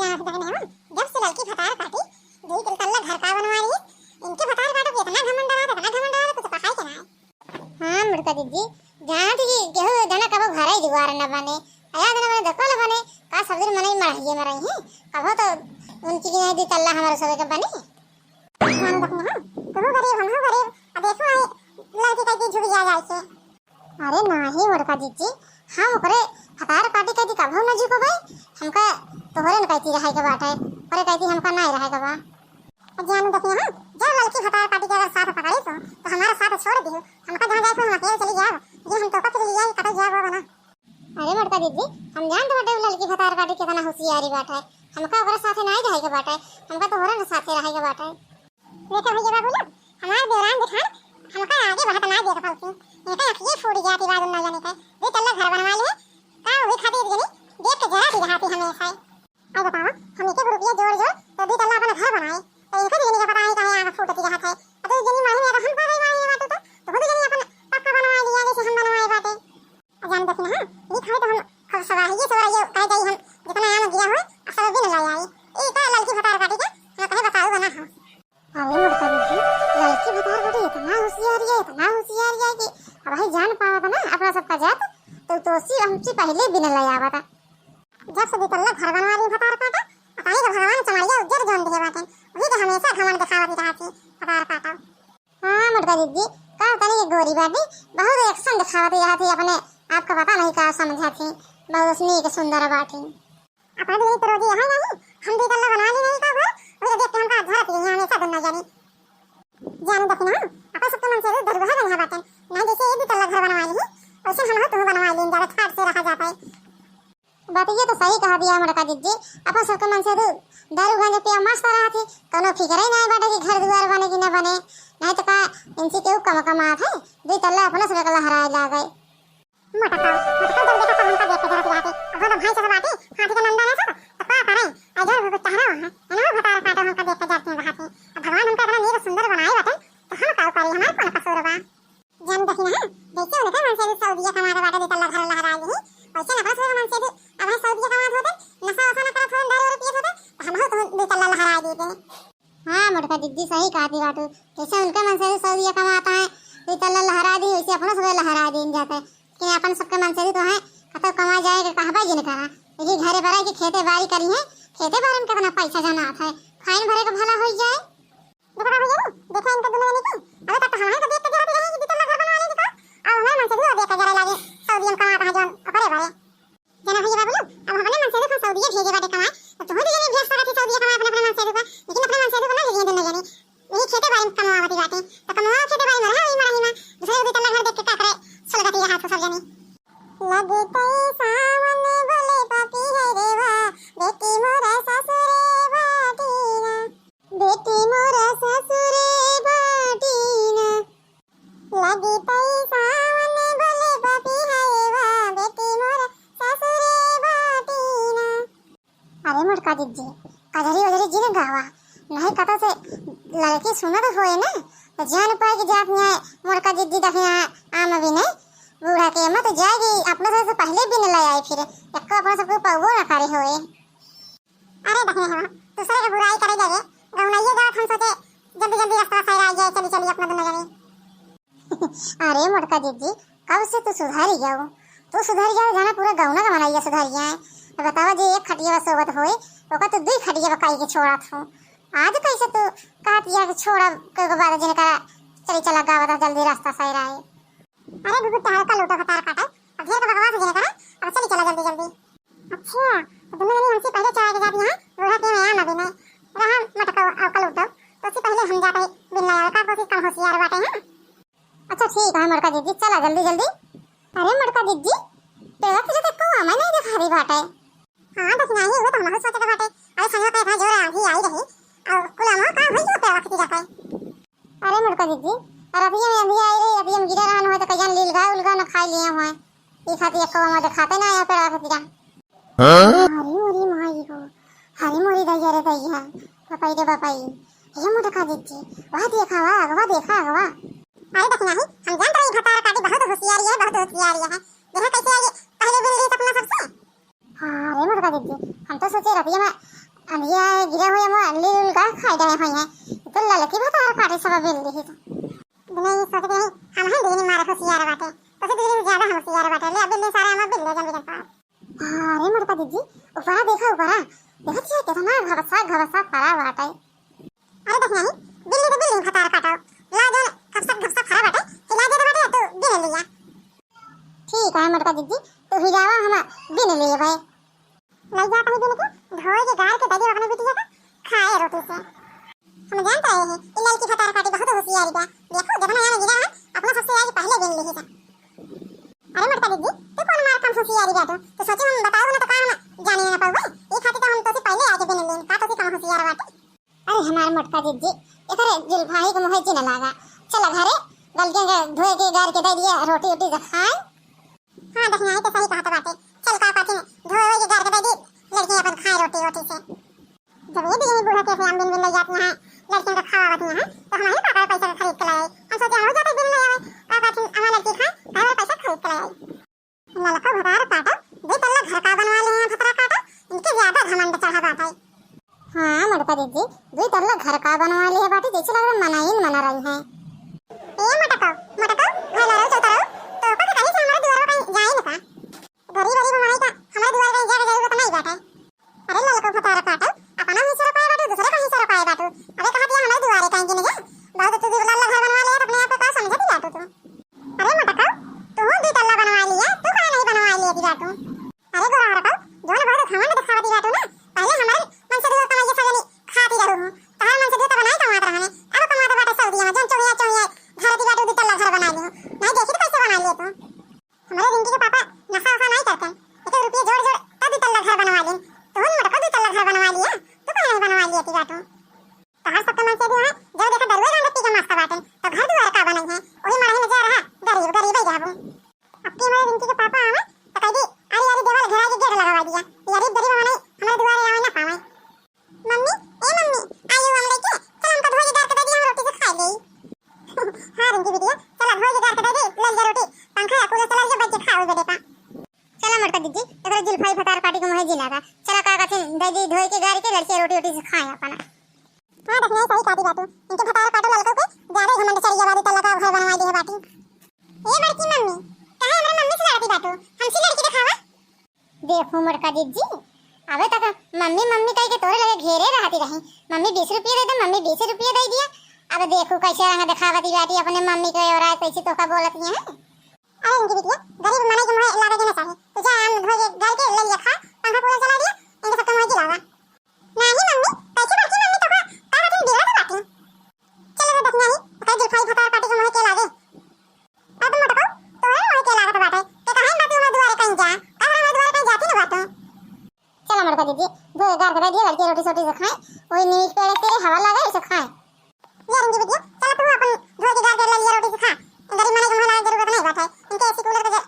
जहाँ से बहने हैं जब से लड़की भतार काटी दही तिलकल्ला घर का बनवा रही इनके भतार काटो कि इतना घमंड रहा कुछ पकाई के ना है। हां मुर्का दीदी जहाँ थी गेहूं दाना कबो घर ही दीवार न बने आया दिन में देखो न बने का सब्जी मने मरहिए मरही है कबो तो उनकी की दी तल्ला हमारे सब के बने ध्यान रखना हां कबो गरीब हम गरीब अब देखो लड़की का की झुक जाए से अरे नाही मुर्का दीदी हम ओकरे भतार काटी कदी कबो न झुको भाई हमका तोहरे न कहती रहे के बात है अरे कहती हमका नहीं रहे के बा जान देखिए हां जब लड़की भतार काटी के अगर साथ पकड़ी तो हमारा साथ छोड़ दियो हमका जहां जाए हम अकेले चली जाओ ये हम तो कब चली जाए कटा जाए वो ना अरे मुर्का दीदी हम जान तो लड़की भतार काटी कितना होशियारी बात है हमका ओकरे साथे नहीं रहे के बात है हमका तोहरे न साथे रहे के बात है बेटा भैया बाबू ना हमारे देवरान दिखान हमका आगे बढ़त ना देख पाती ये का ये फूट जाती बात न जाने का ये तल्ला घर बनवा ले का वही खातिर गनी देख के जरा सी रहाती हमेशा अब बताओ हम एक रुपया जोड़ तो भी तल्ला अपना घर बनाए तो इनका जनी का पता है कहां आगे फूटती रहा है अब तो जनी मानी है हम पर ही मानी बात तो खुद जनी अपन पक्का बनवा लिया जैसे हम बनवाए बातें जान देखना हां ये खाए तो हम खब सवाही ये कह जाई हम जितना आम गिरा हो सब दिन ला आई ये का लड़की भतार काटी के मैं कहे बताओ बना हां अरे मुर्का दीदी लड़की भतार काटी इतना होशियार है कि अब भाई जान पावा था ना अपना सबका जात तो सी हमसे पहले भी न ले आवा था जब से बितल्ला घर बनवा रही भतार काटा बताई तो भगवान चमारिया उज्जर जान दिए बातें वही तो हमेशा घमंड दिखावती रहती भतार काटा हां मुर्का दीदी का तनी ये गोरी बाटी बहुत एक्शन दिखावती रहती अपने आपको पता नहीं क्या समझाती बहुत उसने के सुंदर बाटी अपना भी तो रोजी है नहीं हम बितल्ला बनवा ली नहीं का वो देख के हमका झरती है हमेशा दिन न जानी जान देखना अपन सबके मन से दरगाह रहना बातें नहीं जैसे ये बितल्ला घर बनवा ली वैसे हम तो बनवा लें ज्यादा ठाट से रखा जाता है बात ये तो सही कहा दिया मुर्का दीदी अपन सबके मन से दारू गांजा पिया मस्त रहा थी कोनो फिक्र ही नहीं बाटे कि घर द्वार बने कि न बने नहीं तो का इनसे केहू कमात है दो तल्ला अपना सब कला हराए ला गए मटका जब देखा तो हमका देख के जरा आती अब तो भाई सब आती हाथी का नंदा ना सब तो का करे इधर भी चाहरा वहां ना भतार काटा हमका देख के जाते हैं रहते अब भगवान हमका इतना नीर सुंदर बनाए बाटे तो हम का करी हमार कौन कसूर बा जान देखना हां देखिए उनका मन से सऊदीया कमा बाटे दो तल्ला घर लहरा ली वैसे ना अपना मन से अब सऊदीया कमा होते नशा वसा ना करत दारू और पिए होते हम तो दो तल्ला लहरा देते हां मुर्का दीदी सही कहा थी बात जैसे उनके मन से सऊदीया कमाता है दो तल्ला लहरा दी वैसे अपना सब लहरा दिन जाता है कि अपन सबके मन से तो है कतो कमा जाएगा कहबा जिन करा ये घरे भरा की खेते बाड़ी करी है खेते बाड़ी में कितना पैसा जाना आता है फाइन भरे का भला हो जाए देखा भैया देखा इनका दुनिया नहीं की अब तक हमारे को देख के जाती रही कि बितल्ला घर बनवा ले दिखा और हमारे मन से भी देख के जरा लागे सऊदी में कमाता है जोन करे भरे जना भैया बाबू अब हमारे मन से देखो सऊदी भेजे बाटे कमाए तो तुम भी जने भेज सकती सऊदी कमाए अपने मन से देखो लेकिन अपने मन से देखो ना ये दिन न जानी यही खेते बाड़ी में कमावती बाटे तो कमावा खेते बाड़ी में रहा ही में दूसरे बितल्ला घर देख के का करे सुलगती रहा तो सब जनी लगते सावन बोले पापी है रेवा बेटी मोरा ससुरे बाटीना बेटी मोरा ससुरे बाटीना लगते सावन बोले पापी है रेवा बेटी मोरा ससुरे बाटीना अरे मुर्का दीदी कजरी वजरी जिन गावा नहीं कथा से लड़की सुना तो होए ना तो जान पाए कि जात न्याय मुर्का दीदी दखिया आम भी नहीं बूढ़ा के मत जाएगी अपने से पहले भी न ले आई फिर एक अपना सबको पवो न करे होए अरे देखने हम दूसरे की बुराई करे जाए गौनाइए गात हम सोचे जल्दी जल्दी रास्ता खैर आ जाए चली चली अपना दोनों जने अरे मुर्का दीदी कब से तू सुधारी जाओ जाना पूरा गौना का मनाइया सुधारी जाए बतावा जी एक खटिया सोबत होए ओका तो दो खटिया बकाई के छोड़ा थो आज कैसे तू कहतिया कि छोड़ा के बाद जने का चली चला गावता जल्दी रास्ता सही आए अरे बुबू तार का लोटा भतार काटा अब घेर का भगवान से जने करा अब चली चला जल्दी जल्दी अच्छा तो दोनों जने हमसे पहले चढ़ा के जाती हैं बूढ़ा के मैं आना भी नहीं रहा मटका और का लोटा तो उससे पहले हम जाते बिन लाया का कोशिश कम होशियार बाटे हैं अच्छा ठीक है मुर्का दीदी चला जल्दी जल्दी अरे मुर्का दीदी तेरा तुझे को हमें नहीं दिखा रही बाटे हां बस नहीं वो तो हम सोचे बाटे अरे संग का था जो आधी आई रही और कुलामा का भई तो तेरा वक्त जाता है अरे मुर्का दीदी और अभी आई रही अभी हम गिरा रहन हो तो कजन लीलगा उलगा न खाई लिए हुए ई खाती एक को दिखाते ना या पेड़ा खतिया हरी मोरी माई को हरी मोरी दैया रे दैया पापाई रे पापाई ये मुझे खा देती वह देखा अरे देखना ही हम जानते रही भतार काटी बहुत होशियारी है देखा कैसे आगे पहले बोल रही अपना सबसे अरे मुर्गा दीदी हम तो सोचे रतिया में अंधिया गिरा हुआ मो अल्ली उलगा खाई रहे हुए हैं तो ललकी भतार काटे सब बेल दी है नहीं सोचते नहीं हम हैं देनी मारा होशियार बाटे तो से दिन ज्यादा होशियार बाटे ले अब ले सारे हम बिल्ले जल्दी कर पा अरे मोर दीदी ऊपर देखा देखत छे कितना घवसा पड़ा बाटे अरे देख नहीं बिल्ली तो बिल्ली भतार काटो ला जो घपसा खरा बाटे खिला दे बाटे तो बिन लिया ठीक है मोर दीदी तो ही जावा हम बिन लिए भाई ले जा कहीं दिन के धोए के गार के दे अपने बिटिया का खाए रोटी से हम जानते हैं ये लड़की भतार काटी बहुत होशियारी बा देखो जब ना गिरा अपना सबसे आगे पहले बिन ली है अरे मोर दीदी तू कौन मार काम होशियारी बा तो सोचे हम बताओ ना तो का हम जाने ना पाओगे ये खातिर तो हम तो से पहले आके बिन लेन का तो से कम होशियार बाटे अरे हमार मोटका दीदी एकरे दिल भाई को मोहे चिन लागा चला घरे गलती के धोए के गार के दे दिया रोटी रोटी खाए हां देखना है तो सही कहा बाटे चल का पाती धोए के गार के दे दी लड़की अपन खाए रोटी रोटी से जब ये दिन बूढ़ा कैसे हम बिन ले जाते हैं लड़कियों का खावा बाती है तो हमारे पापा पैसा खरीद के लाए हम सोचे हो जाते दिन ले आए पापा थी हमारा लड़की खाए घर पैसा खरीद के लाए ललका भतार काटा दे तल्ला घर का बनवा ले हैं भतार काटा इनके ज्यादा घमंड चढ़ा बाटे हां मोटका दीदी दो तल्ला घर का बनवा ले है बाटे जैसे लग रहा मना रही है ए मोटका घर ला रहो चलता रहो तो पता कहीं से हमारे द्वार पर जाए ना का गरीब हमारे का हमारे द्वार पर जाके जरूरत नहीं बाटे अरे ललका भतार काटा अपना ही सर पाए बाटे दूसरे का ही सर पाए बाटे अरे कहा दिया हमारे द्वार कहीं नहीं जा बहुत तो दिल लाल घर बनवा ले अपने आप का समझती बाटे तू अरे मोटका तू दो तल्ला बनवा लिया तू का नहीं बनवा लिया दी बाटू अरे गोरा हरका जो ना बहुत घमंड दिखावती बाटू ना पहले हमारे मन से दूर कमाई सगनी खाती रहूं तार मन से दूर बनाई कमात रहने अब कमात बाटे सऊदी में जन चोरिया घर दी बाटू दो तल्ला घर बना लियो नहीं देखी तो कैसे बना लियो तू हमारे रिंकी के पापा नशा वशा नहीं करते एक रुपये जोड़ तब दो तल्ला घर बनवा ले तो मोटका दो तल्ला घर बनवा लिया तू का नहीं बनवा लिया दी बाटू तार सबके मन से भी है जब देखा दरवाजा रंग के मस्त बाटे तो घर द्वार का बनई है ओही मरही में जा रहा गरीब ही रहबो अब की हमारे रिंकी के पापा आवे तो कह दी अरे यार देवाल घर आगे गेट लगवा दिया यार गरीब बने हमारे द्वार आवे ना पावे मम्मी आयु हम लेके चल हमको धोई गार के दे दी हम रोटी से खा ले हां रिंकी बिटिया चल धोई गार के दे दी ले जा रोटी पंखा कूलर चला के बैठ के खाओ बेटा चला मोटका दीदी एकरा जुल्फाई भतार काटी को मोहे जिलागा चला का कहते दे दी धोई के गार के लड़की रोटी रोटी से खाए अपना हां देखने सही काटी बाटू इनके भतार काटो ललको के ज्यादा घमंड चढ़िया बादी तल्ला का घर बनवा दी है बाटी ए बड़की मम्मी कहां हमरा मम्मी से लड़ती बाटू हमसे लड़की दिखावा देखो मोटका दीदी अबे तक मम्मी कह के तोरे लगे घेरे रहती रही मम्मी 20 रुपये दे दे मम्मी 20 रुपये दे दिया अब देखो कैसे रंग दिखावती बाटी अपने मम्मी को और कैसे तो का बोलती है अरे इनकी बिटिया गरीब मने के मोहे लागे देना चाहिए तो जा हम धोए गाल के ले लिया खा पंखा कूलर चला दिया इनके सब मोहे जिलावा नहीं मम्मी कैसे बड़की मम्मी तो का तुम दिला तो बाटी चलो तो देखना ही कह दिल भाई भतार काटी के मोहे के लागे अब मोटका तोरे मोहे के लागे तो बाटे के कहां बाटी हमारे द्वार कहीं जा हमारे द्वार कहीं जाती ना बाटो चला मोटका दीदी धोए गार के दे दिया लड़की रोटी सोटी से खाए वही नीच पे तेरे हवा लगे उसे खाए ये रिंकी बिटिया चल तू अपन धोए के गार के ले लिया रोटी से खा गरीब मने को हमारा जरूरत नहीं बाटे इनके ऐसी कूलर के